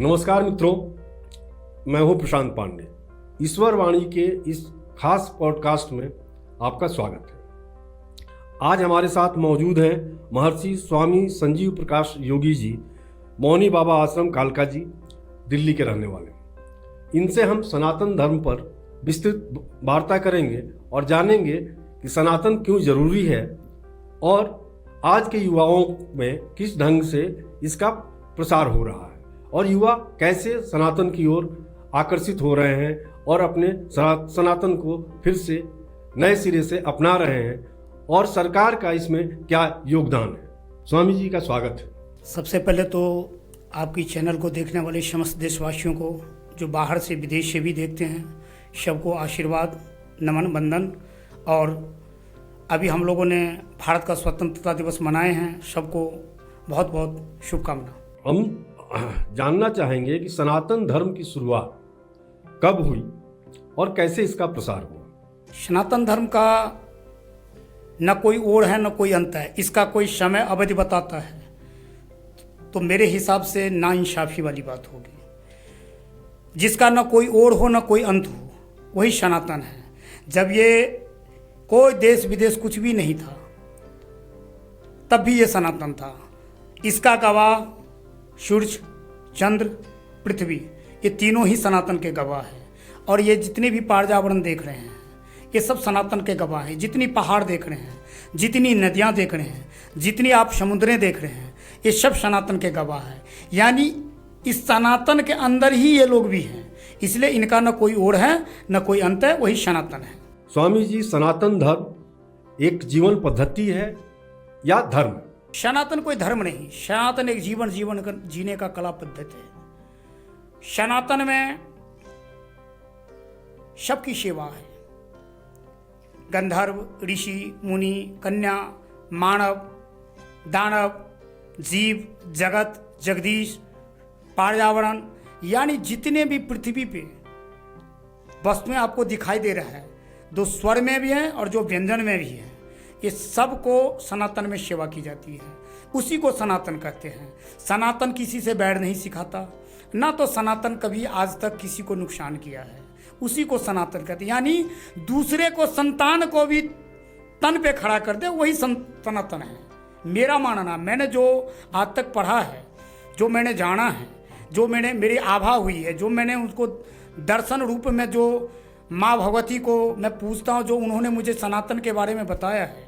नमस्कार मित्रों, मैं हूं प्रशांत पांडे। ईश्वर वाणी के इस खास पॉडकास्ट में आपका स्वागत है। आज हमारे साथ मौजूद हैं महर्षि स्वामी संजीव प्रकाश योगी जी, मौनी बाबा आश्रम कालका जी, दिल्ली के रहने वाले। इनसे हम सनातन धर्म पर विस्तृत वार्ता करेंगे और जानेंगे कि सनातन क्यों जरूरी है और आज के युवाओं में किस ढंग से इसका प्रसार हो रहा है और युवा कैसे सनातन की ओर आकर्षित हो रहे हैं और अपने सनातन को फिर से नए सिरे से अपना रहे हैं और सरकार का इसमें क्या योगदान है। स्वामी जी का स्वागत है। सबसे पहले तो आपकी चैनल को देखने वाले समस्त देशवासियों को, जो बाहर से विदेश से भी देखते हैं, सबको आशीर्वाद, नमन, वंदन। और अभी हम लोगों ने भारत का स्वतंत्रता दिवस मनाए हैं, सबको बहुत बहुत शुभकामना। हम जानना चाहेंगे कि सनातन धर्म की शुरुआत कब हुई और कैसे इसका प्रसार हुआ। सनातन धर्म का न कोई ओर है न कोई अंत है, इसका कोई समय अवधि बताता है तो मेरे हिसाब से नाइंसाफी वाली बात होगी। जिसका न कोई ओर हो न कोई अंत हो, वही सनातन है। जब ये कोई देश विदेश कुछ भी नहीं था, तब भी ये सनातन था। इसका गवाह सूर्य, चंद्र, पृथ्वी, ये तीनों ही सनातन के गवाह हैं। और ये जितने भी पर्यावरण देख रहे हैं, ये सब सनातन के गवाह हैं। जितनी पहाड़ देख रहे हैं, जितनी नदियाँ देख रहे हैं, जितनी आप समुद्रें देख रहे हैं, ये सब सनातन के गवाह हैं। यानी इस सनातन के अंदर ही ये लोग भी हैं, इसलिए इनका न कोई ओर है न कोई अंत है, वही सनातन है। स्वामी जी, सनातन धर्म एक जीवन पद्धति है या धर्म? सनातन कोई धर्म नहीं, सनातन एक जीवन जीने का कला पद्धति है। सनातन में सबकी सेवा है। गंधर्व, ऋषि, मुनि, कन्या, मानव, दानव, जीव, जगत, जगदीश, पर्यावरण, यानी जितने भी पृथ्वी पे वस्तुएं आपको दिखाई दे रहा है, जो स्वर में भी हैं और जो व्यंजन में भी हैं, ये सबको सनातन में सेवा की जाती है। उसी को सनातन कहते हैं। सनातन किसी से बैर नहीं सिखाता, ना तो सनातन कभी आज तक किसी को नुकसान किया है। उसी को सनातन कहते हैं। यानी दूसरे को, संतान को भी तन पे खड़ा कर दे, वही सनातन है। मेरा मानना, मैंने जो आज तक पढ़ा है, जो मैंने जाना है, जो मेरी आभा हुई है, जो मैंने उसको दर्शन रूप में जो माँ भगवती को मैं पूछता हूँ, जो उन्होंने मुझे सनातन के बारे में बताया है,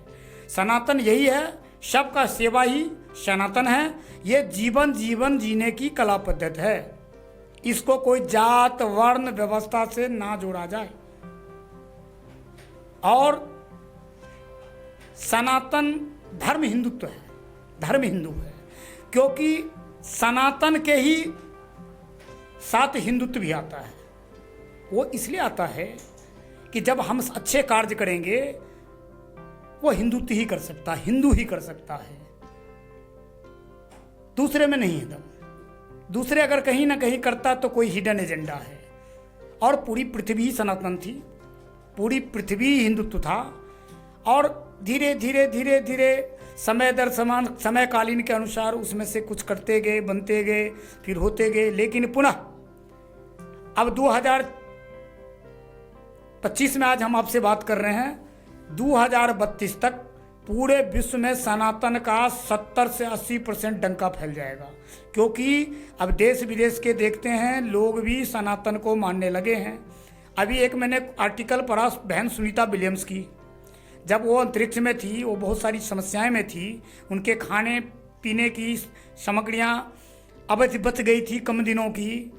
सनातन यही है। सबका सेवा ही सनातन है। ये जीवन जीने की कला पद्धति है। इसको कोई जात वर्ण व्यवस्था से ना जोड़ा जाए। और सनातन धर्म हिंदुत्व है, धर्म हिंदू है, क्योंकि सनातन के ही साथ हिंदुत्व भी आता है। वो इसलिए आता है कि जब हम अच्छे कार्य करेंगे, वो हिंदुत्व ही कर सकता है, हिंदू ही कर सकता है, दूसरे में नहीं है दम। दूसरे अगर कहीं ना कहीं करता तो कोई हिडन एजेंडा है। और पूरी पृथ्वी ही सनातन थी, पूरी पृथ्वी हिंदुत्व था। और धीरे धीरे धीरे धीरे समय दर समय कालीन के अनुसार उसमें से कुछ करते गए, बनते गए, फिर होते गए। लेकिन पुनः अब 2025 में आज हम आपसे बात कर रहे हैं, 2032 तक पूरे विश्व में सनातन का 70 से 80% डंका फैल जाएगा। क्योंकि अब देश विदेश के देखते हैं, लोग भी सनातन को मानने लगे हैं। अभी एक मैंने आर्टिकल पढ़ा बहन सुनीता विलियम्स की। जब वो अंतरिक्ष में थी, वो बहुत सारी समस्याएं में थी, उनके खाने पीने की सामग्रियां अवधि बच गई थी कम दिनों की।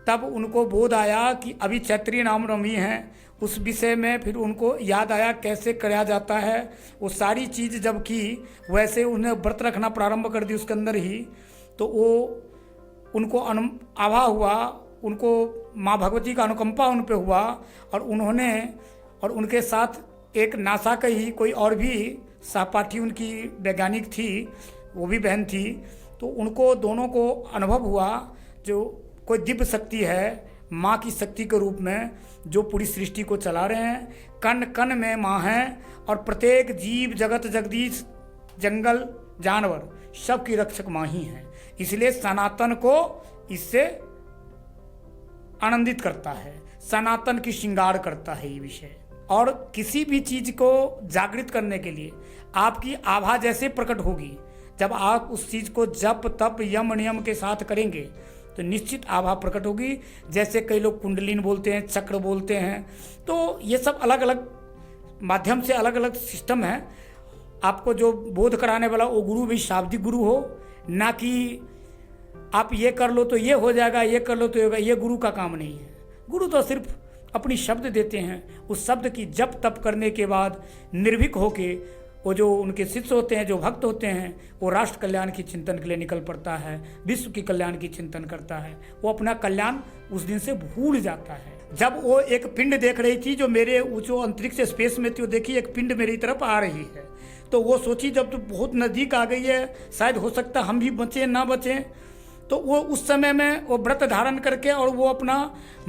तब उनको बोध आया कि अभी चैत्री रामनवमी है, उस विषय में फिर उनको याद आया कैसे किया जाता है। वो सारी चीज़ जब की, वैसे उन्हें व्रत रखना प्रारंभ कर दी उसके अंदर ही। तो वो उनको आभा हुआ, उनको माँ भगवती का अनुकंपा उन पे हुआ। और उन्होंने, और उनके साथ एक नासा का ही कोई और भी सहपाठी उनकी वैज्ञानिक थी, वो भी बहन थी। तो उनको दोनों को अनुभव हुआ जो कोई दिव्य शक्ति है, माँ की शक्ति के रूप में, जो पूरी सृष्टि को चला रहे हैं। कण कण में माँ है और प्रत्येक जीव जगत जगदीश जंगल जानवर सबकी रक्षक माँ ही है। इसलिए सनातन को इससे आनंदित करता है, सनातन की श्रृंगार करता है ये विषय। और किसी भी चीज को जागृत करने के लिए आपकी आभा जैसे प्रकट होगी, जब आप उस चीज को जप तप यम नियम के साथ करेंगे तो निश्चित आभा प्रकट होगी। जैसे कई लोग कुंडलिन बोलते हैं, चक्र बोलते हैं, तो ये सब अलग अलग माध्यम से अलग अलग सिस्टम है। आपको जो बोध कराने वाला वो गुरु भी शाब्दिक गुरु हो, ना कि आप ये कर लो तो ये हो जाएगा, ये कर लो तो होगा, ये गुरु का काम नहीं है। गुरु तो सिर्फ अपनी शब्द देते हैं, उस शब्द की जप तप करने के बाद निर्भीक होके वो जो उनके शिष्य होते हैं, जो भक्त होते हैं, वो राष्ट्र कल्याण की चिंतन के लिए निकल पड़ता है, विश्व की कल्याण की चिंतन करता है। वो अपना कल्याण उस दिन से भूल जाता है। जब वो एक पिंड देख रही थी जो मेरे जो अंतरिक्ष स्पेस में थी, वो देखी एक पिंड मेरी तरफ आ रही है, तो वो सोची जब तो बहुत नज़दीक आ गई है, शायद हो सकता हम भी बचें ना बचें, तो वो उस समय में वो व्रत धारण करके और वो अपना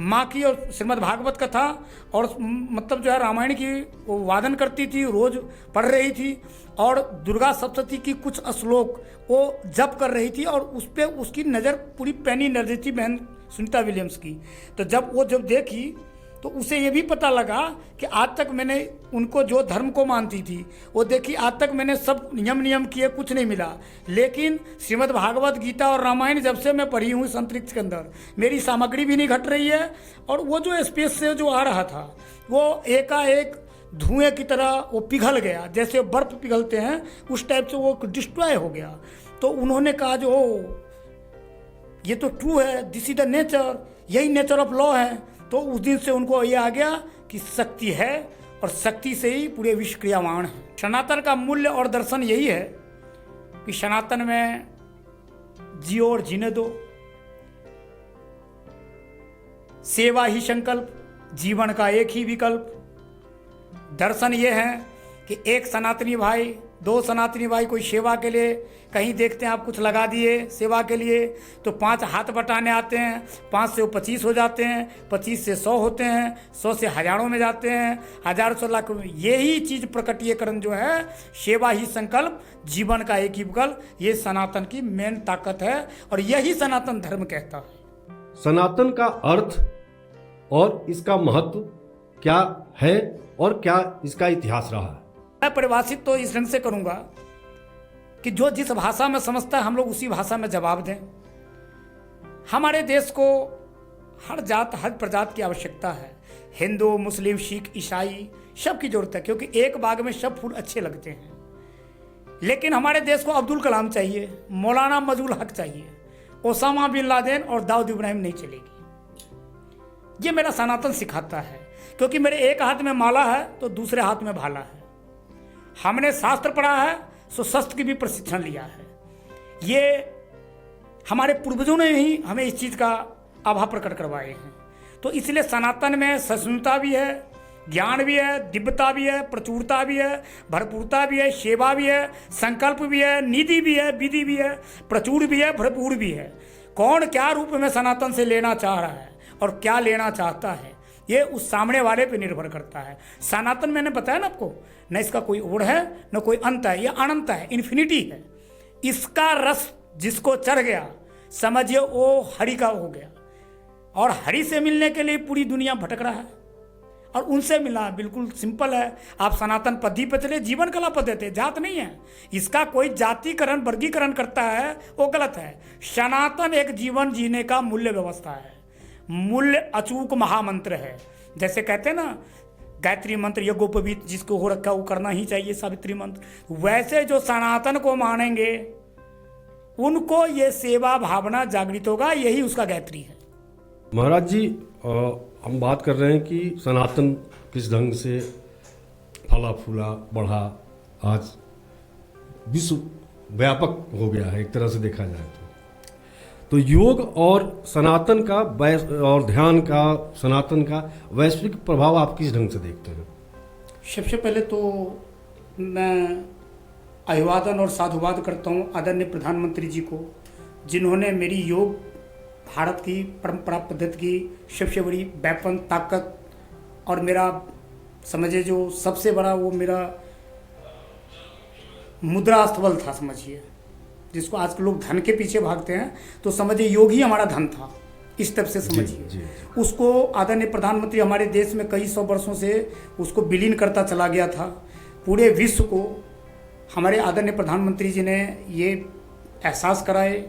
माँ की और श्रीमद् भागवत कथा और मतलब जो है रामायण की वो वादन करती थी, रोज पढ़ रही थी, और दुर्गा सप्तशती की कुछ श्लोक वो जप कर रही थी, और उस पर उसकी नज़र पूरी पैनी नजर थी बहन सुनीता विलियम्स की। तो जब देखी तो उसे ये भी पता लगा कि आज तक मैंने उनको जो धर्म को मानती थी वो देखी, आज तक मैंने सब नियम किए, कुछ नहीं मिला, लेकिन श्रीमद् भागवत गीता और रामायण जब से मैं पढ़ी हूँ इस अंतरिक्ष के अंदर, मेरी सामग्री भी नहीं घट रही है, और वो जो स्पेस से जो आ रहा था वो एकाएक धुएं की तरह वो पिघल गया, जैसे बर्फ पिघलते हैं उस टाइप से वो डिस्ट्रॉय हो गया। तो उन्होंने कहा जो ये तो ट्रू है, दिस इज द नेचर, यही नेचर ऑफ लॉ है। तो उस दिन से उनको ये आ गया कि शक्ति है और शक्ति से ही पूरे विश्व क्रियावान है। सनातन का मूल्य और दर्शन यही है कि सनातन में जियो और जीने दो, सेवा ही संकल्प, जीवन का एक ही विकल्प। दर्शन ये है कि एक सनातनी भाई, दो सनातनी भाई कोई सेवा के लिए कहीं देखते हैं आप कुछ लगा दिए सेवा के लिए, तो 5 हाथ बटाने आते हैं, 5 से वो 25 हो जाते हैं, 25 से 100 होते हैं, 100 से हजारों में जाते हैं, 1000 से लाख में। यही चीज प्रकटीकरण जो है, सेवा ही संकल्प, जीवन का एक ही विकल्प, ये सनातन की मेन ताकत है और यही सनातन धर्म कहता है। सनातन का अर्थ और इसका महत्व क्या है और क्या इसका इतिहास रहा है? मैं परिभाषित तो इस ढंग से करूंगा कि जो जिस भाषा में समझता है हम लोग उसी भाषा में जवाब दें। हमारे देश को हर जात हर प्रजात की आवश्यकता है, हिंदू मुस्लिम सिख ईसाई सबकी जरूरत है, क्योंकि एक बाग में सब फूल अच्छे लगते हैं। लेकिन हमारे देश को अब्दुल कलाम चाहिए, मौलाना मजहूल हक चाहिए, ओसामा बिन लादेन और दाऊद इब्राहिम नहीं चलेगी। ये मेरा सनातन सिखाता है, क्योंकि मेरे एक हाथ में माला है तो दूसरे हाथ में भाला है। हमने शास्त्र पढ़ा है सो शस्त्र की भी प्रशिक्षण लिया है। ये हमारे पूर्वजों ने ही हमें इस चीज़ का आभा प्रकट करवाए हैं। तो इसलिए सनातन में सहिष्णुता भी है, ज्ञान भी है, दिव्यता भी है, प्रचुरता भी है, भरपूरता भी है, सेवा भी है, संकल्प भी है, निधि भी है, विधि भी है, प्रचुर भी है, भरपूर भी है। कौन क्या रूप में सनातन से लेना चाह रहा है और क्या लेना चाहता है, ये उस सामने वाले पे निर्भर करता है। सनातन मैंने बताया ना आपको, न इसका कोई ओर है न कोई अंत है, ये अनंत है, इन्फिनिटी है। इसका रस जिसको चढ़ गया समझिए वो हरि का हो गया, और हरि से मिलने के लिए पूरी दुनिया भटक रहा है। और उनसे मिलना बिल्कुल सिंपल है, आप सनातन पद्धति पर चले, जीवन कला पद्धति, जात नहीं है। इसका कोई जातिकरण वर्गीकरण करता है वो गलत है। सनातन एक जीवन जीने का मूल्य व्यवस्था है, मूल्य अचूक महामंत्र है। जैसे कहते हैं ना गायत्री मंत्र यज्ञोपवीत जिसको हो रखा वो करना ही चाहिए, सावित्री मंत्र, वैसे जो सनातन को मानेंगे उनको ये सेवा भावना जागृत होगा, यही उसका गायत्री है। महाराज जी, हम बात कर रहे हैं कि सनातन किस ढंग से फला फूला बढ़ा, आज विश्व व्यापक हो गया है एक तरह से देखा जाए तो योग और सनातन का और ध्यान का, सनातन का वैश्विक प्रभाव आप किस ढंग से देखते हैं? सबसे पहले तो मैं अभिवादन और साधुवाद करता हूँ आदरणीय प्रधानमंत्री जी को, जिन्होंने मेरी योग भारत की परंपरा पद्धति की सबसे बड़ी व्यापन ताकत और मेरा समझिए जो सबसे बड़ा वो मेरा मुद्रा स्थल था, समझिए जिसको आज के लोग धन के पीछे भागते हैं, तो समझिए योग ही हमारा धन था, इस तरफ से जी, समझिए। जी। उसको आदरणीय प्रधानमंत्री हमारे देश में कई सौ वर्षों से उसको विलीन करता चला गया था। पूरे विश्व को हमारे आदरणीय प्रधानमंत्री जी ने ये एहसास कराए,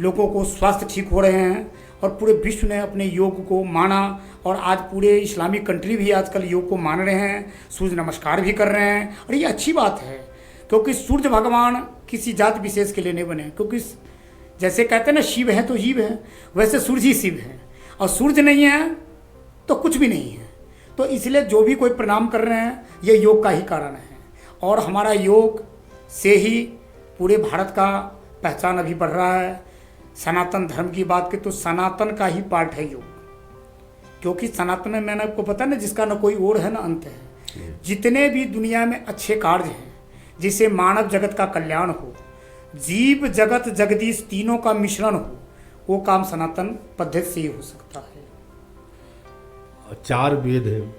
लोगों को स्वास्थ्य ठीक हो रहे हैं और पूरे विश्व ने अपने योग को माना। और आज पूरे इस्लामिक कंट्री भी आजकल योग को मान रहे हैं, सूर्य नमस्कार भी कर रहे हैं। और ये अच्छी बात है, क्योंकि सूर्य भगवान किसी जाति विशेष के लिए नहीं बने। क्योंकि जैसे कहते हैं ना, शिव है तो जीव है, वैसे सूर्य ही शिव है, और सूर्य नहीं है तो कुछ भी नहीं है। तो इसलिए जो भी कोई प्रणाम कर रहे हैं, ये योग का ही कारण है। और हमारा योग से ही पूरे भारत का पहचान अभी बढ़ रहा है। सनातन धर्म की बात की तो सनातन का ही पार्ट है योग, क्योंकि सनातन में मैंने आपको पता ना, जिसका ना कोई ओर है ना अंत है। जितने भी दुनिया में अच्छे कार्य हैं, जिसे मानव जगत का कल्याण हो, जीव जगत जगदीश तीनों का मिश्रण हो, वो काम सनातन पद्धति से ही हो सकता है। 4 वेद हैं,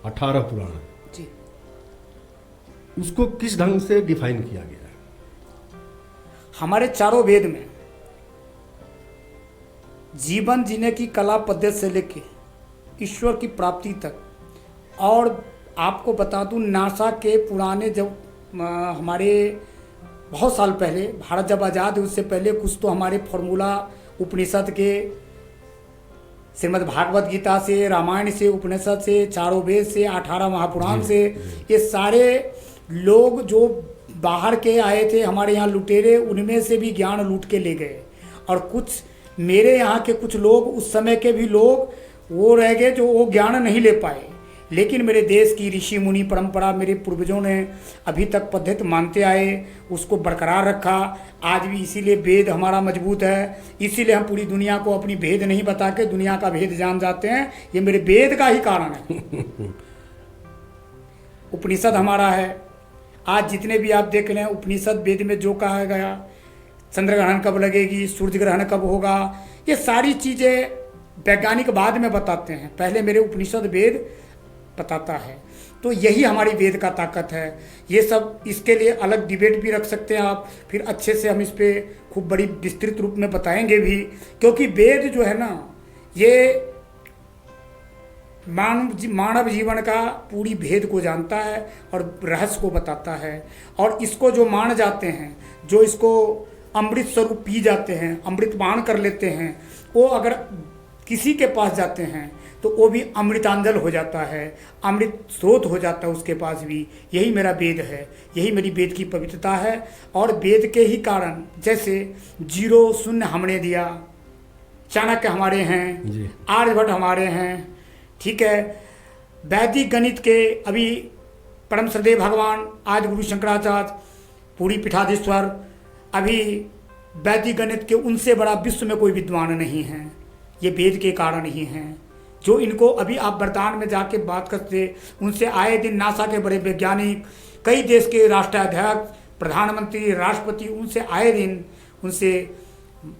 18 पुराण हैं, जी, उसको किस ढंग से डिफाइन किया गया है? हमारे चारों वेद में जीवन जीने की कला पद्धति से लेके ईश्वर की प्राप्ति तक। और आपको बता दूं, नासा के पुराने जब हमारे बहुत साल पहले भारत जब आज़ाद है, उससे पहले कुछ तो हमारे फॉर्मूला उपनिषद के, श्रीमद् भागवत गीता से, रामायण से, उपनिषद से, चारों वेद से, 18 महापुराण से, ये सारे लोग जो बाहर के आए थे हमारे यहाँ लुटेरे, उनमें से भी ज्ञान लूट के ले गए। और कुछ मेरे यहाँ के कुछ लोग, उस समय के भी लोग वो रह गए जो वो ज्ञान नहीं ले पाए। लेकिन मेरे देश की ऋषि मुनि परंपरा, मेरे पूर्वजों ने अभी तक पद्धति मानते आए, उसको बरकरार रखा। आज भी इसीलिए वेद हमारा मजबूत है, इसीलिए हम पूरी दुनिया को अपनी भेद नहीं बता के दुनिया का भेद जान जाते हैं। ये मेरे वेद का ही कारण है। उपनिषद हमारा है। आज जितने भी आप देख रहे हैं उपनिषद वेद में जो कहा गया, चंद्र ग्रहण कब लगेगी, सूर्य ग्रहण कब होगा, ये सारी चीज़ें वैज्ञानिक बाद में बताते हैं, पहले मेरे उपनिषद वेद बताता है। तो यही हमारी वेद का ताकत है। ये सब, इसके लिए अलग डिबेट भी रख सकते हैं आप, फिर अच्छे से हम इस पर खूब बड़ी विस्तृत रूप में बताएंगे भी। क्योंकि वेद जो है ना, ये मानव जीवन का पूरी भेद को जानता है और रहस्य को बताता है। और इसको जो मान जाते हैं, जो इसको अमृत स्वरूप पी जाते हैं, अमृतपान कर लेते हैं, वो अगर किसी के पास जाते हैं तो वो भी अमृतांजल हो जाता है, अमृत स्रोत हो जाता है उसके पास भी। यही मेरा वेद है, यही मेरी वेद की पवित्रता है। और वेद के ही कारण, जैसे 0 0 हमने दिया, चाणक्य हमारे हैं, आर्यभट्ट हमारे हैं, ठीक है। वैदिक गणित के अभी परम श्रद्धेय भगवान आदि गुरु शंकराचार्य, पूरी पीठाधीश्वर, अभी वैदिक गणित के उनसे बड़ा विश्व में कोई विद्वान नहीं है। ये वेद के कारण ही हैं। जो इनको अभी आप वर्तमान में जाके बात करते, उनसे आए दिन नासा के बड़े वैज्ञानिक, कई देश के राष्ट्राध्यक्ष, प्रधानमंत्री, राष्ट्रपति, उनसे आए दिन उनसे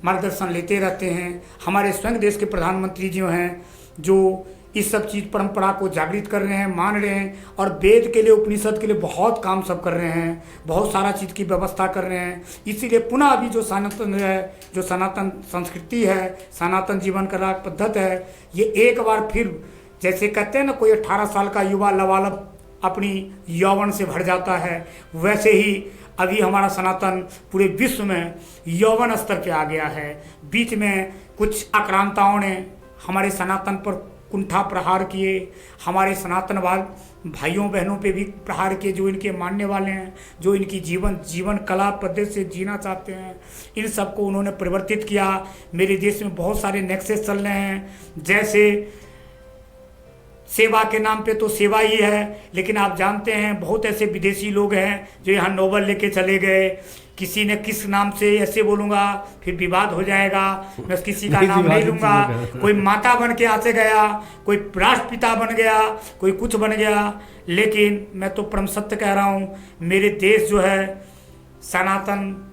मार्गदर्शन लेते रहते हैं। हमारे स्वयं देश के प्रधानमंत्री जो हैं, जो इस सब चीज़ परंपरा को जागृत कर रहे हैं, मान रहे हैं, और वेद के लिए, उपनिषद के लिए बहुत काम सब कर रहे हैं, बहुत सारा चीज़ की व्यवस्था कर रहे हैं। इसीलिए पुनः अभी जो सनातन है, जो सनातन संस्कृति है, सनातन जीवन का पद्धति है, ये एक बार फिर, जैसे कहते हैं ना, कोई 18 साल का युवा लबालब अपनी यौवन से भर जाता है, वैसे ही अभी हमारा सनातन पूरे विश्व में यौवन स्तर पे आ गया है। बीच में कुछ आक्रांताओं ने हमारे सनातन पर कुंठा प्रहार किए, हमारे सनातनवाद भाइयों बहनों पे भी प्रहार किए, जो इनके मानने वाले हैं, जो इनकी जीवन कला पद्धति से जीना चाहते हैं, इन सबको उन्होंने परिवर्तित किया। मेरे देश में बहुत सारे नेक्सेस चल रहे हैं, जैसे सेवा के नाम पे तो सेवा ही है, लेकिन आप जानते हैं बहुत ऐसे विदेशी लोग हैं जो यहाँ नोबल लेके चले गए। किसी ने किस नाम से, ऐसे बोलूँगा फिर विवाद हो जाएगा, मैं किसी का नाम नहीं लूँगा। कोई माता बन के आसे गया, कोई राष्ट्रपिता बन गया, कोई कुछ बन गया, लेकिन मैं तो परम सत्य कह रहा हूँ, मेरे देश जो है सनातन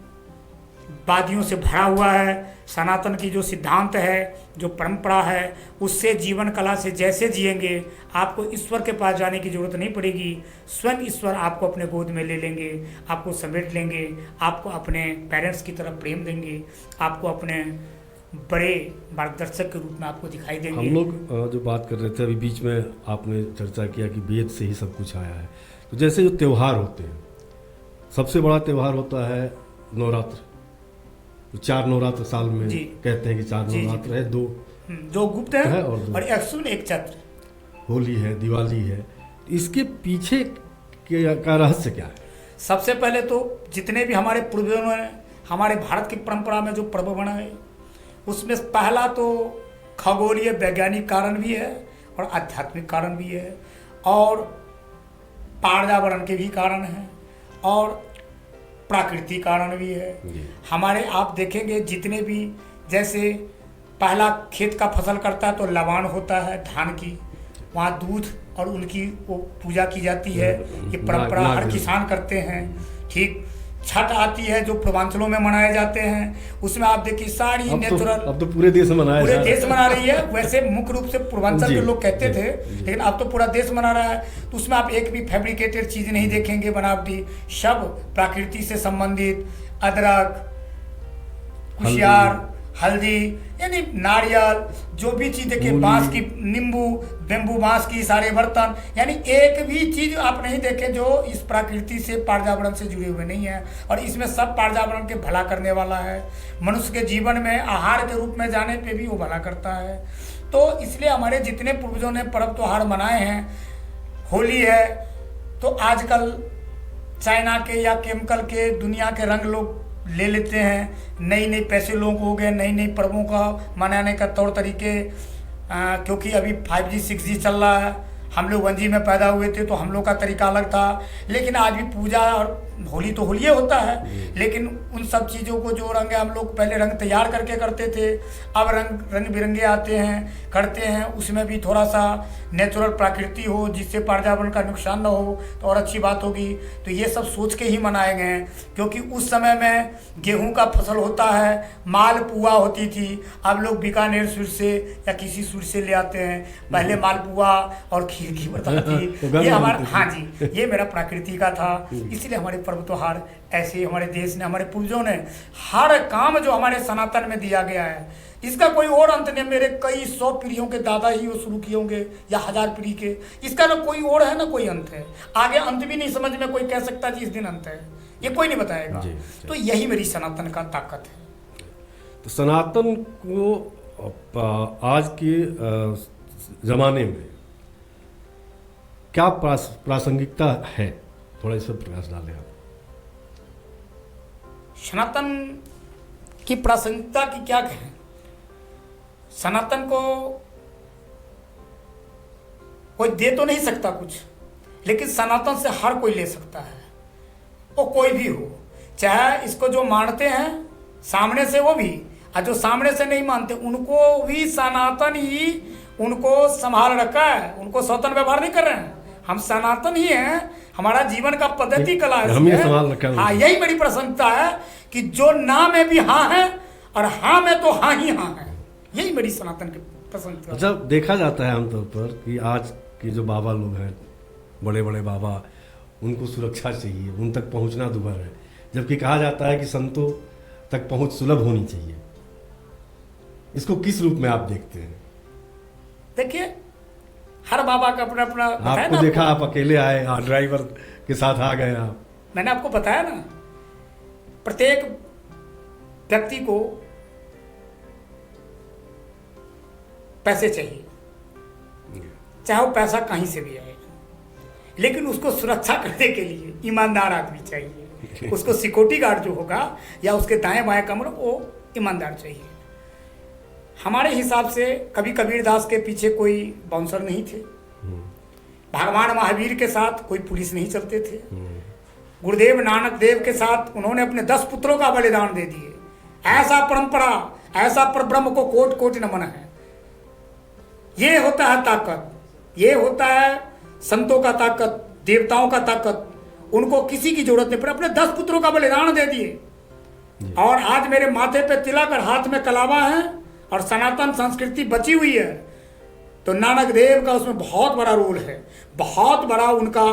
वादियों से भरा हुआ है। सनातन की जो सिद्धांत है, जो परंपरा है, उससे जीवन कला से जैसे जिएंगे, आपको ईश्वर के पास जाने की जरूरत नहीं पड़ेगी। स्वयं ईश्वर आपको अपने गोद में ले लेंगे, आपको समेट लेंगे, आपको अपने पेरेंट्स की तरफ प्रेम देंगे, आपको अपने बड़े मार्गदर्शक के रूप में आपको दिखाई देंगे। हम लोग जो बात कर रहे थे अभी बीच में, आपने चर्चा किया कि वेद से ही सब कुछ आया है। तो जैसे जो त्यौहार होते हैं, सबसे बड़ा त्यौहार होता है नवरात्र। तो 4 नवरात्र साल में कहते हैं कि 4 नवरात्र है, 2 गुप्त है और 1 चैत्र, होली है, दिवाली है। इसके पीछे का रहस्य क्या है? सबसे पहले तो जितने भी हमारे पूर्वजों ने हमारे भारत की परंपरा में जो पर्व बनाए, उसमें पहला तो खगोलीय वैज्ञानिक कारण भी है और आध्यात्मिक कारण भी है और पर्यावरण के भी कारण है और प्राकृतिक कारण भी है। हमारे आप देखेंगे जितने भी, जैसे पहला खेत का फसल करता है तो लवाण होता है धान की, वहाँ दूध और उनकी वो पूजा की जाती है। ये परंपरा हर किसान करते हैं। ठीक, छठ आती है जो पूर्वांचलों में मनाए जाते हैं, उसमें आप देखिए सारी नेचुरल, अब तो पूरे देश पूरे देश मना रही है। वैसे मुख्य रूप से पूर्वांचल के लोग कहते थे, लेकिन अब तो पूरा देश मना रहा है। तो उसमें आप एक भी फैब्रिकेटेड चीज नहीं देखेंगे, बनावटी, सब प्रकृति से संबंधित, अदरक, कुशियार, हल्दी, यानी नारियल, जो भी चीज देखिए, बांस की, नींबू, बेम्बू बांस की सारे बर्तन, यानी एक भी चीज आप नहीं देखें जो इस प्रकृति से, पर्यावरण से जुड़े हुए नहीं है। और इसमें सब पर्यावरण के भला करने वाला है। मनुष्य के जीवन में आहार के रूप में जाने पे भी वो भला करता है। तो इसलिए हमारे जितने पूर्वजों ने पर्व त्योहार मनाए हैं, होली है तो आजकल चाइना के या केमिकल के दुनिया के रंग लोग ले लेते हैं, नई नई पैसे लोगों को हो गए, नई नई पर्वों का मनाने का तौर तरीके, क्योंकि अभी 5G 6G चल रहा है। हम लोग 1G में पैदा हुए थे तो हम लोग का तरीका अलग था, लेकिन आज भी पूजा और होली तो होली होता है, लेकिन उन सब चीज़ों को जो रंग है, हम लोग पहले रंग तैयार करके करते थे, अब रंग बिरंगे आते हैं, करते हैं। उसमें भी थोड़ा सा नेचुरल प्रकृति हो, जिससे पर्यावरण का नुकसान ना हो, तो और अच्छी बात होगी। तो ये सब सोच के ही मनाए गए हैं, क्योंकि उस समय में गेहूं का फसल होता है, मालपुआ होती थी। अब लोग बीकानेर सुर से या किसी सुर से ले आते हैं, पहले मालपुआ और खीर की बताती। ये हमारा, हाँ जी, ये मेरा प्रकृति का था। इसलिए हमारे पर्व त्योहार ऐसे हमारे देश ने, हमारे पूर्वजों ने हर काम जो हमारे सनातन में दिया गया है, इसका कोई और अंत नहीं। मेरे कई 100 पीढ़ियों के दादा ही वो शुरू किए होंगे या 1000 पीढ़ी के, इसका ना कोई और है ना कोई अंत है। आगे अंत भी नहीं समझ में कोई कह सकता जी इस दिन अंत है, ये कोई नहीं बताएगा। तो यही मेरी सनातन का ताकत है। तो सनातन को आज के जमाने में क्या प्रासंगिकता है, थोड़ा इस पर प्रकाश डालें आप। सनातन की प्रासंगिकता की क्या कहें। सनातन को कोई दे तो नहीं सकता कुछ, लेकिन सनातन से हर कोई ले सकता है, वो कोई भी हो। चाहे इसको जो मानते हैं सामने से वो भी, और जो सामने से नहीं मानते उनको भी सनातन ही उनको संभाल रखा है, उनको स्वतंत्र व्यवहार नहीं कर रहे हैं। हम सनातन ही हैं, हमारा जीवन का पद्धति कला है, हाँ। यही बड़ी प्रसन्नता है कि जो ना में भी हाँ है और हाँ में तो हाँ ही हाँ है। यही मेरी सनातन की प्रसन्नता। अच्छा, देखा जाता है आमतौर पर कि आज के जो बाबा लोग हैं, बड़े बड़े बाबा, उनको सुरक्षा चाहिए, उन तक पहुंचना दुभर है, जबकि कहा जाता है कि संतों तक पहुंच सुलभ होनी चाहिए। इसको किस रूप में आप देखते हैं? देखिए, हर बाबा का अपना अपना, आपको देखा, आप अकेले आए, ड्राइवर के साथ आ गए आप। मैंने आपको बताया ना, प्रत्येक व्यक्ति को पैसे चाहिए, चाहे वो पैसा कहीं से भी आए, लेकिन उसको सुरक्षा करने के लिए ईमानदार आदमी चाहिए। उसको सिक्योरिटी गार्ड जो होगा या उसके दाएं बाएं कमर, वो ईमानदार चाहिए। हमारे हिसाब से कभी कबीरदास के पीछे कोई बाउंसर नहीं थे, भगवान महावीर के साथ कोई पुलिस नहीं चलते थे, गुरुदेव नानक देव के साथ उन्होंने अपने 10 पुत्रों का बलिदान दे दिए। ऐसा परंपरा, ऐसा परब्रह्म को कोटि कोटि नमन है। ये होता है ताकत, ये होता है संतों का ताकत, देवताओं का ताकत। उनको किसी की जरूरत नहीं पड़ी, अपने 10 पुत्रों का बलिदान दे दिए। और आज मेरे माथे पे तिलक और हाथ में कलावा है और सनातन संस्कृति बची हुई है। तो नानक देव का उसमें बहुत बड़ा रोल है, बहुत बड़ा उनका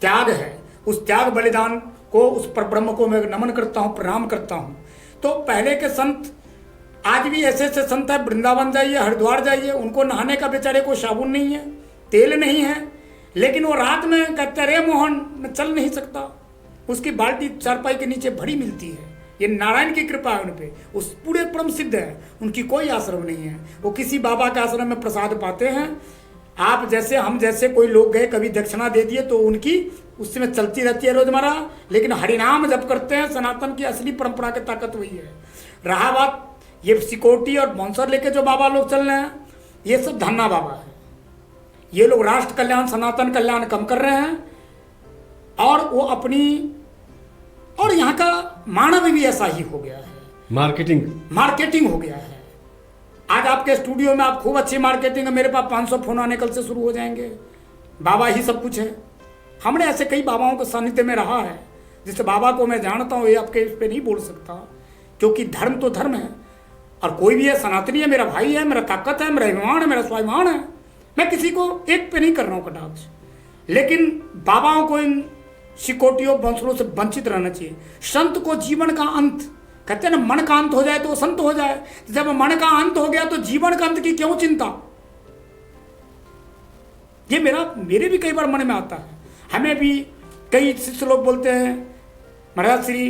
त्याग है। उस त्याग बलिदान को, उस पर ब्रह्म को मैं नमन करता हूँ, प्रणाम करता हूँ। तो पहले के संत आज भी ऐसे ऐसे संत है, वृंदावन जाइए, हरिद्वार जाइए, उनको नहाने का बेचारे को साबुन नहीं है, तेल नहीं है, लेकिन वो रात में कहते रे मोहन मैं चल नहीं सकता, उसकी बाल्टी चारपाई के नीचे भरी मिलती है। ये नारायण की कृपा है उन पे, उस पूरे परम सिद्ध है, उनकी कोई आश्रम नहीं है, वो किसी बाबा के आश्रम में प्रसाद पाते हैं। आप जैसे हम जैसे कोई लोग गए कभी दक्षिणा दे दिए तो उनकी उस समय चलती रहती है रोजमर्रा, लेकिन हरिनाम जब करते हैं सनातन की असली परंपरा की ताकत वही है। रहा बात ये सिक्योरिटी और बाउंसर लेके जो बाबा लोग चल रहे हैं, ये सब धन्ना बाबा है। ये लोग राष्ट्र कल्याण सनातन कल्याण कम कर रहे हैं, और वो अपनी, और यहाँ का मानव भी ऐसा ही हो गया है, मार्केटिंग हो गया है। आज आपके स्टूडियो में आप खूब अच्छी मार्केटिंग है, मेरे पास 500 फोन आने कल से शुरू हो जाएंगे, बाबा ही सब कुछ है। हमने ऐसे कई बाबाओं के सानिध्य में रहा है, जिस बाबा को मैं जानता हूँ, ये आपके इस पर नहीं बोल सकता, क्योंकि धर्म तो धर्म है, और कोई भी है सनातनी है, मेरा भाई है, मेरा ताकत है, मेरा अभिमान है, मेरा स्वाभिमान है। मैं किसी को एक पे नहीं कर रहा हूँ कटाक्ष, लेकिन बाबाओं को इन सिक्योरिटियों बंसलों से वंचित रहना चाहिए। संत को जीवन का अंत, कहते हैं ना मन का अंत हो जाए तो वो संत हो जाए, जब मन का अंत हो गया तो जीवन का अंत की क्यों चिंता। ये मेरे भी कई बार मन में आता है। हमें भी कई शिष्य लोग बोलते हैं महाराज श्री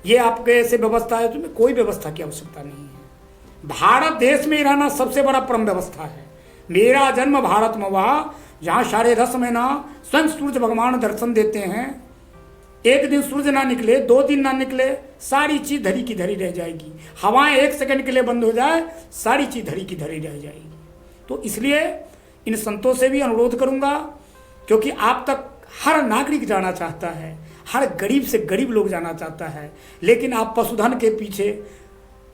ये आपके ऐसे व्यवस्था है, तुम्हें कोई व्यवस्था की आवश्यकता नहीं है। भारत देश में ही रहना सबसे बड़ा परम व्यवस्था है। मेरा जन्म भारत में हुआ, जहाँ सारे रस में ना स्वयं सूर्य भगवान दर्शन देते हैं। एक दिन सूर्य ना निकले, 2 दिन ना निकले, सारी चीज धरी की धरी रह जाएगी। हवाएं 1 सेकंड के लिए बंद हो जाए, सारी चीज धरी की धरी रह जाएगी। तो इसलिए इन संतों से भी अनुरोध करूंगा, क्योंकि आप तक हर नागरिक जाना चाहता है, हर गरीब से गरीब लोग जाना चाहता है, लेकिन आप पशुधन के पीछे,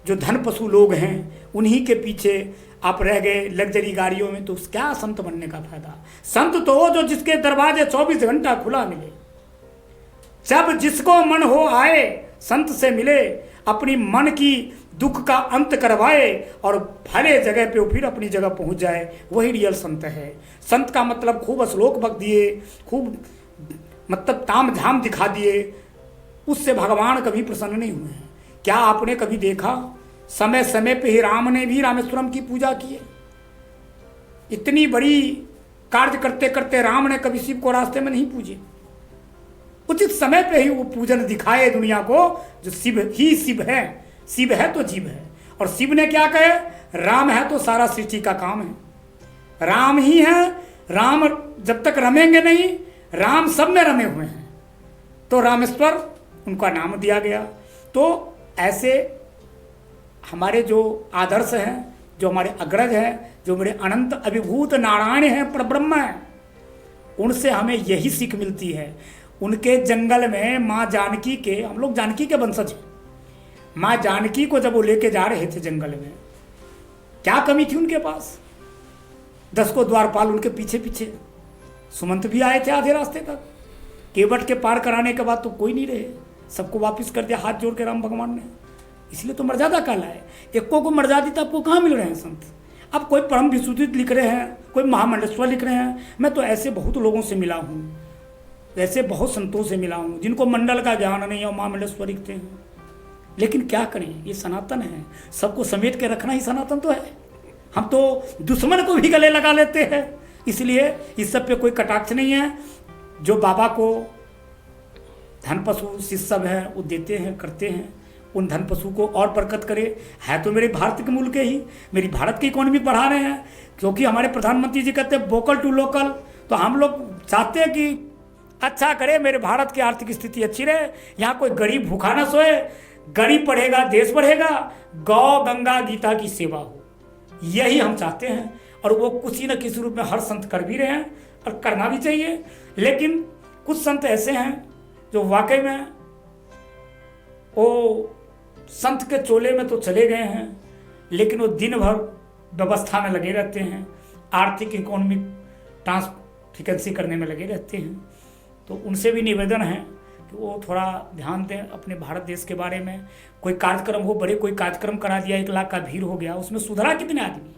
जो धन पशु लोग हैं उन्हीं के पीछे आप रह गए लग्जरी गाड़ियों में, तो क्या संत बनने का फायदा। संत तो वो जो जिसके दरवाजे 24 घंटा खुला मिले, जब जिसको मन हो आए संत से मिले, अपनी मन की दुख का अंत करवाए और भले जगह पे फिर अपनी जगह पहुंच जाए, वही रियल संत है। संत का मतलब खूब श्लोक बक दिए, खूब मतलब ताम झाम दिखा दिए, उससे भगवान कभी प्रसन्न नहीं हुए हैं। क्या आपने कभी देखा समय समय पे ही राम ने भी रामेश्वरम की पूजा की है? इतनी बड़ी कार्य करते करते राम ने कभी शिव को रास्ते में नहीं पूजे। उचित समय पे ही वो पूजन दिखाए दुनिया को, जो शिव ही शिव है, शिव है तो जीव है। और शिव ने क्या कहे, राम है तो सारा सृष्टि का काम है, राम ही है। राम जब तक रमेंगे नहीं, राम सब में रमे हुए हैं, तो रामेश्वर उनका नाम दिया गया। तो ऐसे हमारे जो आदर्श हैं, जो हमारे अग्रज हैं, जो मेरे अनंत अभिभूत नारायण हैं, परब्रह्म हैं, उनसे हमें यही सीख मिलती है। उनके जंगल में माँ जानकी के, हम लोग जानकी के वंशज हैं, माँ जानकी को जब वो लेके जा रहे थे जंगल में, क्या कमी थी उनके पास? 10 को द्वारपाल उनके पीछे पीछे, सुमंत भी आए थे आधे रास्ते तक, केवट के पार कराने के बाद तो कोई नहीं रहे, सबको वापस कर दिया हाथ जोड़ के राम भगवान ने। इसलिए तो मर्यादा काला है। एको को मर्यादा तो आपको कहाँ मिल रहे हैं संत? अब कोई परम विशुद्धित लिख रहे हैं, कोई महामंडलेश्वर लिख रहे हैं। मैं तो ऐसे बहुत लोगों से मिला हूँ, ऐसे बहुत संतों से मिला हूँ जिनको मंडल का ज्ञान नहीं है और महामंडलेश्वर लिखते हैं। लेकिन क्या करें, ये सनातन है, सबको समेट के रखना ही सनातन तो है। हम तो दुश्मन को भी गले लगा लेते हैं। इसलिए इस सब पे कोई कटाक्ष नहीं है। जो बाबा को धन पशु शिष्य सब है वो देते हैं, करते हैं, उन धन पशु को और बरकत करे। है तो मेरे भारत के मूल के ही, मेरी भारत की इकोनॉमी बढ़ा रहे हैं, क्योंकि हमारे प्रधानमंत्री जी कहते हैं वोकल टू लोकल। तो हम लोग चाहते हैं कि अच्छा करे, मेरे भारत की आर्थिक स्थिति अच्छी रहे, यहाँ कोई गरीब भूखा ना सोए, गरीब बढ़ेगा देश बढ़ेगा, गौ गंगा गीता की सेवा हो, यही हम चाहते हैं। और वो किसी न किसी रूप में हर संत कर भी रहे हैं और करना भी चाहिए। लेकिन कुछ संत ऐसे हैं जो वाकई में वो संत के चोले में तो चले गए हैं, लेकिन वो दिन भर व्यवस्था में लगे रहते हैं, आर्थिक इकोनॉमिक ट्रांसफिकेंसी करने में लगे रहते हैं। तो उनसे भी निवेदन है कि वो थोड़ा ध्यान दें अपने भारत देश के बारे में। कोई कार्यक्रम हो, बड़े कोई कार्यक्रम करा दिया, 1 लाख का भीड़ हो गया, उसमें सुधरा कितने आदमी?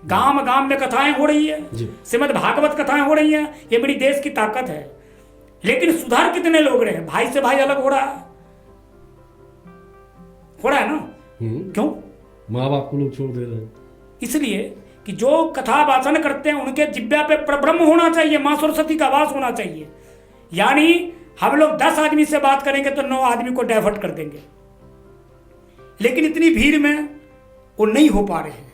गांव गांव में कथाएं हो रही है, श्रीमद् भागवत कथाएं हो रही हैं, ये मेरी देश की ताकत है। लेकिन सुधार कितने लोग रहे? भाई से भाई अलग हो रहा है ना? क्यों? माँ बाप को लोग छोड़ दे रहे हैं। इसलिए कि जो कथा वाचन करते हैं उनके जिब्या पे परब्रह्म होना चाहिए, माँ सरस्वती का वास होना चाहिए। यानी हम लोग 10 आदमी से बात करेंगे तो 9 आदमी को डाइवर्ट कर देंगे, लेकिन इतनी भीड़ में वो नहीं हो पा रहे हैं।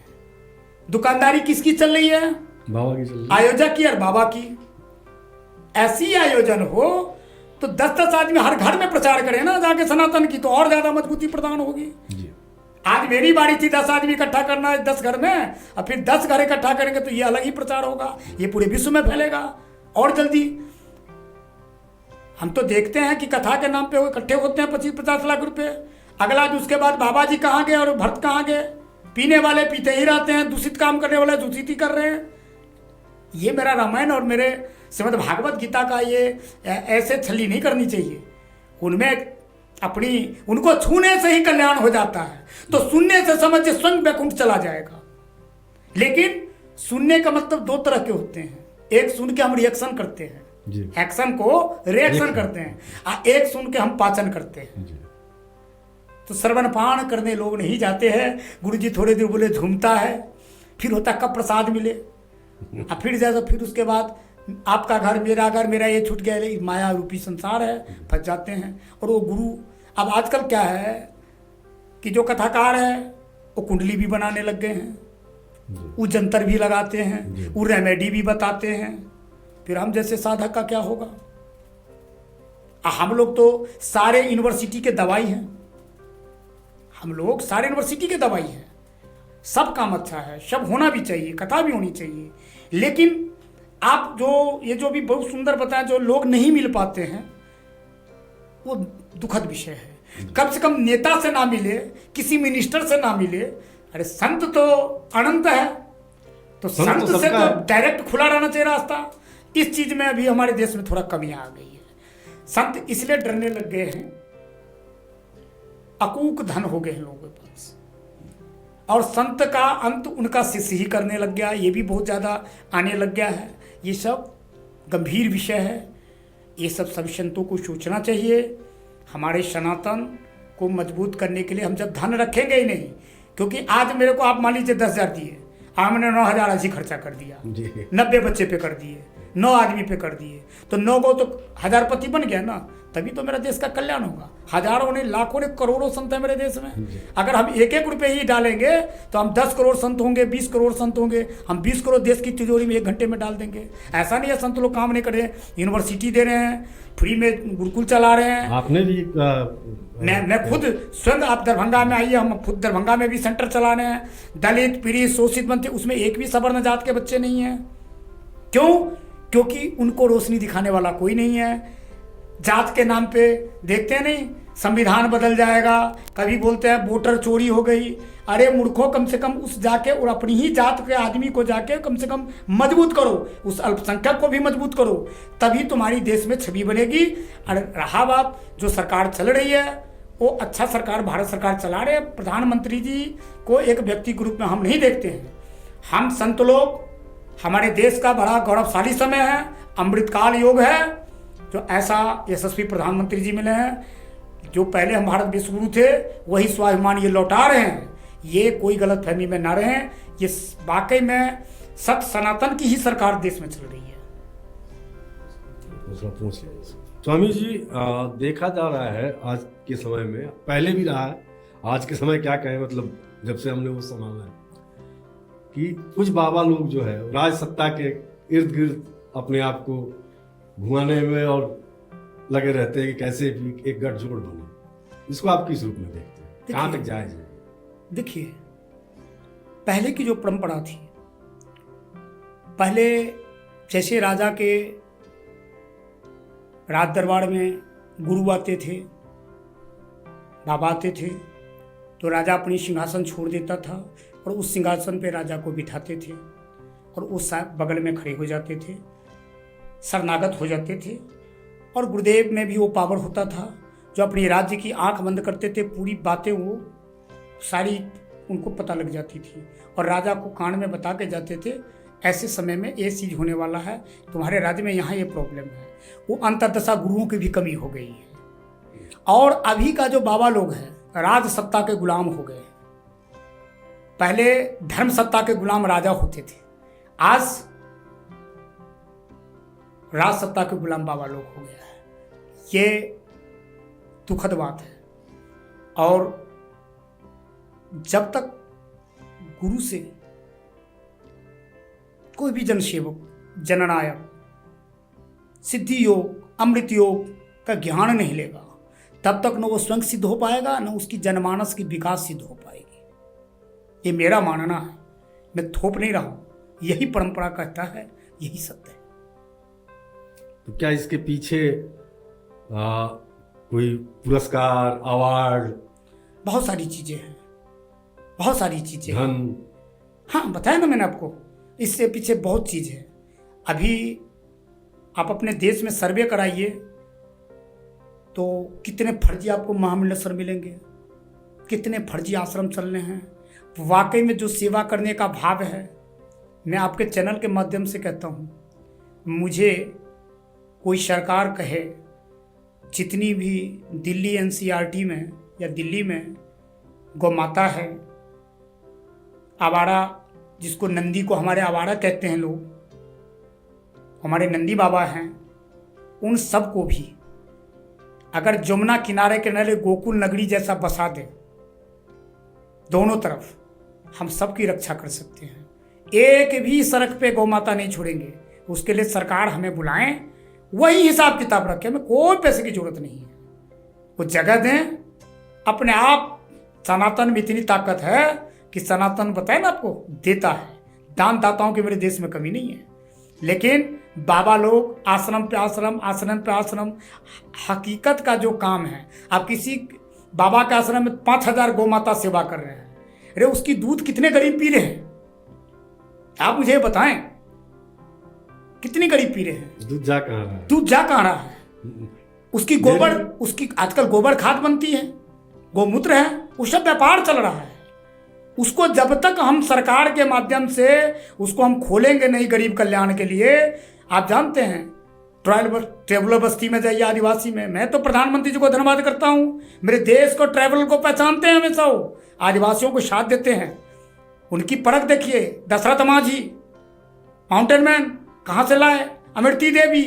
दुकानदारी किसकी चल रही है? बाबा की चल रही है। आयोजक की और बाबा की। ऐसी आयोजन हो तो 10-10 आदमी हर घर में प्रचार करें ना जाके सनातन की, तो और ज्यादा मजबूती प्रदान होगी। जी। आज मेरी बारी थी 10 आदमी इकट्ठा करना है 10 घर में, और फिर 10 घर इकट्ठा करेंगे तो ये अलग ही प्रचार होगा, ये पूरे विश्व में फैलेगा और जल्दी। हम तो देखते हैं कि कथा के नाम पे वो इकट्ठे होते हैं 25-50 लाख रुपए, अगला दिन उसके बाद बाबा जी कहाँ गए और भक्त कहाँ गए। पीने वाले पीते ही रहते हैं, दूषित काम करने वाले दूषित ही कर रहे हैं। ये मेरा रामायण और मेरे श्रीमद् भागवत गीता का ये ऐसे छली नहीं करनी चाहिए। उनमें अपनी उनको छूने से ही कल्याण हो जाता है, तो सुनने से समझिए स्वयं वैकुंठ चला जाएगा। लेकिन सुनने का मतलब 2 तरह के होते हैं, एक सुन के हम रिएक्शन करते हैं, एक्शन को रिएक्शन करते हैं, और एक सुन के हम पाचन करते हैं। तो श्रवणपान करने लोग नहीं जाते हैं। गुरु जी थोड़े देर बोले झूमता है, फिर होता कब प्रसाद मिले, और फिर जैसा फिर उसके बाद आपका घर मेरा ये छूट गया, ये माया रूपी संसार है, फंस जाते हैं। और वो गुरु अब आजकल क्या है कि जो कथाकार है वो कुंडली भी बनाने लग गए हैं, वो जंतर भी लगाते हैं, वो रेमेडी भी बताते हैं। फिर हम जैसे साधक का क्या होगा? हम लोग तो सारे यूनिवर्सिटी के दवाई हैं, हम लोग सारे यूनिवर्सिटी के दवाई हैं। सब काम अच्छा है, सब होना भी चाहिए, कथा भी होनी चाहिए, लेकिन आप जो भी बहुत सुंदर बताया, जो लोग नहीं मिल पाते हैं वो दुखद विषय है। कम से कम नेता से ना मिले, किसी मिनिस्टर से ना मिले। अरे संत तो अनंत है, तो संत से तो डायरेक्ट खुला रहना चाहिए रास्ता। इस चीज में अभी हमारे देश में थोड़ा कमी आ गई है। संत इसलिए डरने लग गए हैं, अकूक धन हो गए हैं लोगों के पास, और संत का अंत उनका शिष्य ही करने लग गया, ये भी बहुत ज़्यादा आने लग गया है। ये सब गंभीर विषय है, ये सब सभी संतों को सोचना चाहिए। हमारे सनातन को मजबूत करने के लिए हम जब धन रखेंगे ही नहीं, क्योंकि आज मेरे को आप मान लीजिए 10,000 दिए, हमने 9,000 ऐसी खर्चा कर दिया, 90 बच्चे पे कर दिए, 9 आदमी पे कर दिए, तो 9 को तो 1000पति बन गया ना, तभी तो मेरा देश का कल्याण होगा। हजारों ने, लाखों ने, करोड़ों संत हैं मेरे देश में। अगर हम 1-1 रुपये ही डालेंगे तो हम 10 करोड़ संत होंगे, 20 करोड़ संत होंगे। हम 20 करोड़ देश की तिजोरी में 1 घंटे में डाल देंगे। ऐसा नहीं है संत लोग काम नहीं कर रहे हैं, यूनिवर्सिटी दे रहे हैं, फ्री में गुरुकुल चला रहे हैं। आपने भी मैं खुद स्वयं, आप दरभंगा में आइए, हम खुद दरभंगा में भी सेंटर चला रहे हैं। दलित पीड़ित शोषित बनते, उसमें एक भी सवर्ण जात के बच्चे नहीं हैं। क्यों? क्योंकि उनको रोशनी दिखाने वाला कोई नहीं है। जात के नाम पे देखते हैं नहीं, संविधान बदल जाएगा, कभी बोलते हैं वोटर चोरी हो गई। अरे मूर्खों, कम से कम उस जाके और अपनी ही जात के आदमी को जाके कम से कम मजबूत करो, उस अल्पसंख्यक को भी मजबूत करो, तभी तुम्हारी देश में छवि बनेगी। और रहा बात जो सरकार चल रही है, वो अच्छा सरकार भारत सरकार चला रहे हैं। प्रधानमंत्री जी को एक व्यक्ति के रूप में हम नहीं देखते हैं। हम संत लोग, हमारे देश का बड़ा गौरवशाली समय है, अमृतकाल योग है, जो ऐसा यशस्वी प्रधानमंत्री जी मिले हैं। जो पहले हम भारत विश्वगुरु थे, वही स्वाभिमान ये लौटा रहे हैं। ये कोई गलत फहमी में ना रहें, ये वाकई में सत्य सनातन की ही सरकार देश में चल रही है। स्वामी जी, देखा जा रहा है आज के समय में, पहले भी रहा है, आज के समय क्या कहें, मतलब जब से हमने वो संभाला है कि कुछ बाबा लोग जो है राज सत्ता के इर्द गिर्द अपने आप को घुमाने में और लगे रहते हैं कि कैसे भी एक गठजोड़ बने। इसको आप किस रूप में देखते हैं, कहाँ तक जायज है? देखिए, पहले की जो परंपरा थी, पहले जैसे राजा के राज दरबार में गुरु आते थे, बाबा आते थे, तो राजा अपनी सिंहासन छोड़ देता था और उस सिंहासन पे राजा को बिठाते थे और उस बगल में खड़े हो जाते थे, शरणागत हो जाते थे। और गुरुदेव में भी वो पावर होता था, जो अपनी राज्य की आंख बंद करते थे, पूरी बातें वो सारी उनको पता लग जाती थी और राजा को कान में बता के जाते थे, ऐसे समय में ये चीज़ होने वाला है, तुम्हारे राज्य में यहाँ ये प्रॉब्लम है। वो अंतर्दशा गुरुओं की भी कमी हो गई है। और अभी का जो बाबा लोग हैं, राज सत्ता के गुलाम हो गए। पहले धर्म सत्ता के गुलाम राजा होते थे, आज राज सत्ता के गुलाम बाबा लोग हो गया है। ये दुखद बात है। और जब तक गुरु से कोई भी जनसेवक, जननायक, सिद्धि योग, अमृत योग का ज्ञान नहीं लेगा, तब तक न वो स्वयं सिद्ध हो पाएगा, न उसकी जनमानस की विकास सिद्ध हो पाएगी। ये मेरा मानना है, मैं थोप नहीं रहा हूं, यही परंपरा कहता है, यही सत्य है। तो क्या इसके पीछे कोई पुरस्कार, अवार्ड, बहुत सारी चीजें हैं, बहुत सारी चीजें हैं। धन? हाँ, बताया ना मैंने आपको, इससे पीछे बहुत चीज है। अभी आप अपने देश में सर्वे कराइए तो कितने फर्जी आपको महामंडलेश्वर मिलेंगे, कितने फर्जी आश्रम चल रहे हैं। वाकई में जो सेवा करने का भाव है, मैं आपके चैनल के माध्यम से कहता हूँ, मुझे कोई सरकार कहे जितनी भी दिल्ली एनसीईआरटी में या दिल्ली में गौ माता है, आवारा, जिसको नंदी को हमारे आवारा कहते हैं लोग, हमारे नंदी बाबा हैं, उन सब को भी अगर जमुना किनारे किनारे गोकुल नगरी जैसा बसा दे दोनों तरफ, हम सबकी रक्षा कर सकते हैं। एक भी सड़क पे गौ माता नहीं छोड़ेंगे। उसके लिए सरकार हमें बुलाएं, वही हिसाब किताब रखें, हमें कोई पैसे की जरूरत नहीं है। वो जगह दें, अपने आप सनातन में इतनी ताकत है कि सनातन बताए ना आपको, देता है। दान दाताओं की मेरे देश में कमी नहीं है। लेकिन बाबा लोग आश्रम पे आश्रम, आश्रम पे आश्रम, हकीकत का जो काम है, आप किसी बाबा के आश्रम में 5000 गौ माता सेवा कर रहे हैं, अरे उसकी दूध कितने गरीब पी रहे हैं, आप मुझे बताएं, कितनी गरीब पी रहे हैं? दूध जा कहाँ रहा है? दूध जा कहाँ रहा है? उसकी गोबर, उसकी आजकल गोबर खाद बनती है, गोमूत्र है, उसका व्यापार चल रहा है। उसको जब तक हम सरकार के माध्यम से उसको हम खोलेंगे नहीं गरीब कल्याण के लिए, आप जानते हैं, ट्रैवलर बस्ती में जाइए, आदिवासी में, मैं तो प्रधानमंत्री जी को धन्यवाद करता हूँ, मेरे देश को, ट्रैवल को पहचानते हैं हमेशा, वो आदिवासियों को साथ देते हैं। उनकी परख देखिए, दशरथ मांझी, माउंटेन मैन कहाँ से लाए, अमृति देवी,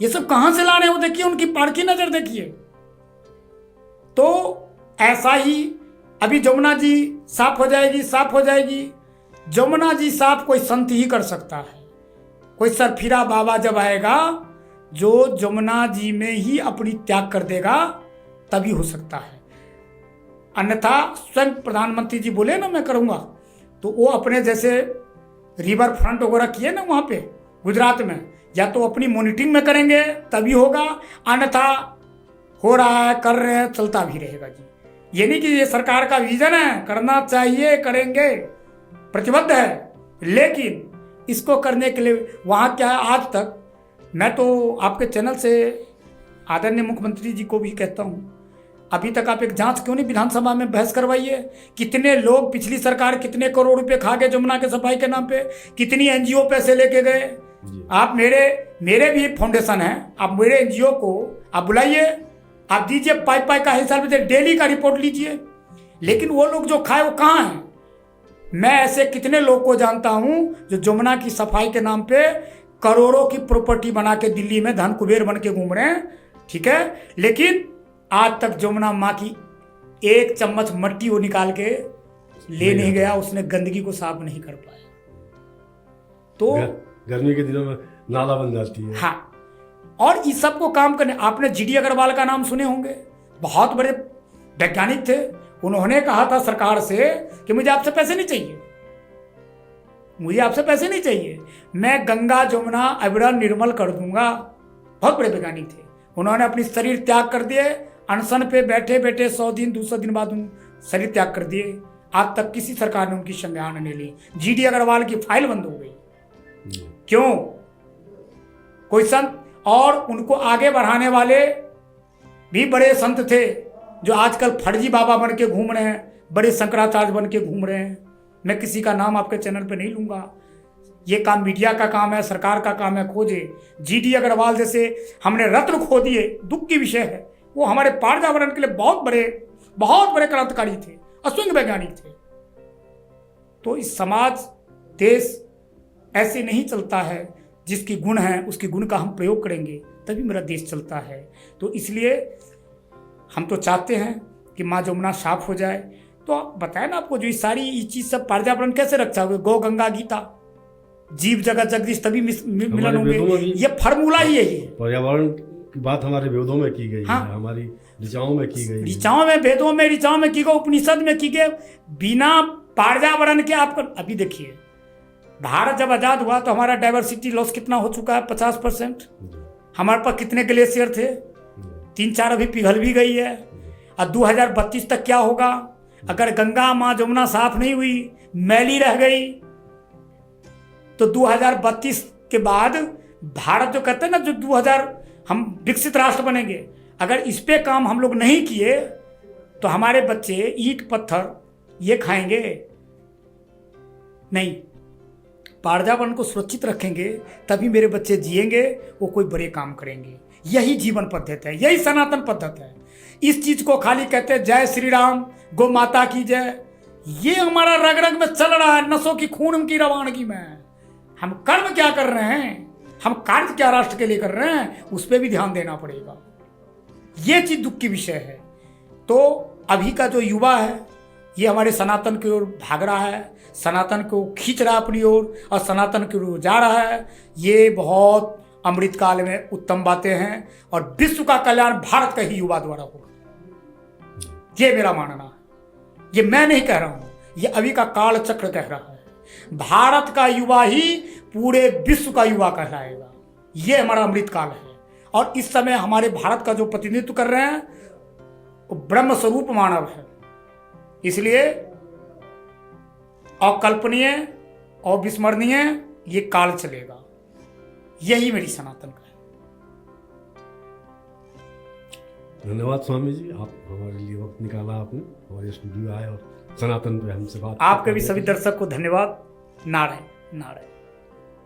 ये सब कहाँ से ला रहे हैं, वो देखिए, उनकी पारखी नजर देखिए। तो ऐसा ही अभी जमुना जी साफ हो जाएगी, साफ हो जाएगी। जमुना जी साफ कोई संत ही कर सकता है, कोई सरफिरा बाबा जब आएगा जो जमुना जी में ही अपनी त्याग कर देगा, तभी हो सकता है। अन्यथा स्वयं प्रधानमंत्री जी बोले ना मैं करूँगा, तो वो अपने जैसे रिवर फ्रंट वगैरह किए ना वहाँ पे गुजरात में, या तो अपनी मॉनिटरिंग में करेंगे तभी होगा, अन्यथा हो रहा है, कर रहे हैं, चलता भी रहेगा जी। ये नहीं कि ये सरकार का विजन है, करना चाहिए, करेंगे, प्रतिबद्ध है, लेकिन इसको करने के लिए वहाँ क्या है, आज तक मैं तो आपके चैनल से आदरणीय मुख्यमंत्री जी को भी कहता हूँ, अभी तक आप एक जांच क्यों नहीं विधानसभा में बहस करवाइए? कितने लोग, पिछली सरकार कितने करोड़ रुपए खा गए जमुना के सफाई के नाम पे, कितनी एनजीओ पैसे लेके गए। आप मेरे भी फाउंडेशन है, आप मेरे एनजीओ को आप बुलाइए, आप दीजिए, पाई का हिसाब से डेली का रिपोर्ट लीजिए। लेकिन वो लोग जो खाए वो कहाँ हैं? मैं ऐसे कितने लोग को जानता हूं जो जमुना की सफाई के नाम पे करोड़ों की प्रॉपर्टी बना के दिल्ली में धन कुबेर बन के घूम रहे हैं, ठीक है, लेकिन आज तक जमुना माँ की एक चम्मच मट्टी वो निकाल के ले नहीं गया, उसने गंदगी को साफ नहीं कर पाया। तो गर्मी के दिनों में नाला बन जाती है। हाँ, और इस सब को काम करने, आपने जीडी अग्रवाल का नाम सुने होंगे, बहुत बड़े वैज्ञानिक थे। उन्होंने कहा था सरकार से कि मुझे आपसे पैसे नहीं चाहिए, मुझे आपसे पैसे नहीं चाहिए, मैं गंगा जमुना अविरल निर्मल कर दूंगा। बहुत बड़े वैज्ञानिक थे। उन्होंने अपनी शरीर त्याग कर दिए, अनशन पे बैठे बैठे 100 दिन 200 दिन बाद शरीर त्याग कर दिए। आज तक किसी सरकार ने उनकी संज्ञान नहीं ली। जीडी अग्रवाल की फाइल बंद हो गई। क्यों? कोई संत, और उनको आगे बढ़ाने वाले भी बड़े संत थे जो आजकल फर्जी बाबा बन के घूम रहे हैं, बड़े शंकराचार्य बन के घूम रहे हैं। मैं किसी का नाम आपके चैनल पे नहीं लूंगा, ये काम मीडिया का काम है, सरकार का काम है खोजे। जीडी अग्रवाल जैसे हमने रत्न खो दिए, दुख की विषय है। वो हमारे पर्यावरण के लिए बहुत बड़े क्रांतिकारी थे, अश्विन वैज्ञानिक थे। तो इस समाज देश ऐसे नहीं चलता है। जिसकी गुण है उसकी गुण का हम प्रयोग करेंगे तभी मेरा देश चलता है। तो इसलिए हम तो चाहते हैं कि माँ जमुना साफ हो जाए। तो बताया ना आपको, जो ये सारी ये चीज सब पर्यावरण कैसे रक्षा होगा, गौ गंगा गीता, जीव जगत जगदीश तभी मिलन होंगे। ये फार्मूला ही है। ये पर्यावरण की बात हमारे वेदों में की गई हाँ। है, हमारी ऋचाओं में की गई, ऋचाओं में, वेदों में, ऋचाओं में की गई, उपनिषद में की गई। बिना पर्यावरण के आप अभी देखिए, भारत जब आजाद हुआ तो हमारा डाइवर्सिटी लॉस कितना हो चुका है, 50%। हमारे पास कितने ग्लेशियर थे, 3-4 अभी पिघल भी गई है। और 2032 तक क्या होगा अगर गंगा माँ जमुना साफ नहीं हुई, मैली रह गई, तो 2032 के बाद भारत जो कहते हैं ना, जो 2000 हम विकसित राष्ट्र बनेंगे, अगर इस पे काम हम लोग नहीं किए तो हमारे बच्चे ईंट पत्थर ये खाएंगे नहीं। पर्यावरण को सुरक्षित रखेंगे तभी मेरे बच्चे जिएंगे, वो कोई बड़े काम करेंगे। यही जीवन पद्धति है, यही सनातन पद्धति है। इस चीज को खाली कहते हैं जय श्री राम, गौ माता की जय। ये हमारा रग रग में चल रहा है, नसों की खून की रवानगी में। हम कर्म क्या कर रहे हैं, हम कार्य क्या राष्ट्र के लिए कर रहे हैं, उस पर भी ध्यान देना पड़ेगा। ये चीज दुख की विषय है। तो अभी का जो युवा है ये हमारे सनातन की ओर भाग रहा है, सनातन को खींच रहा है अपनी ओर और सनातन की ओर जा रहा है। ये बहुत अमृत काल में उत्तम बातें हैं और विश्व का कल्याण भारत का ही युवा द्वारा होगा, ये मेरा मानना है। ये मैं नहीं कह रहा हूं, ये अभी का काल चक्र कह रहा है। भारत का युवा ही पूरे विश्व का युवा कहलाएगा। ये हमारा अमृत काल है। और इस समय हमारे भारत का जो प्रतिनिधित्व कर रहे हैं वो ब्रह्म स्वरूप मानव है। इसलिए अकल्पनीय और विस्मरणीय ये काल चलेगा। यही मेरी सनातन का है। धन्यवाद स्वामी जी, आप हमारे लिए वक्त निकाला, आपने हमारे स्टूडियो आए और सनातन पे हमसे बात। आपके भी सभी दर्शक को धन्यवाद। नारायण नारायण।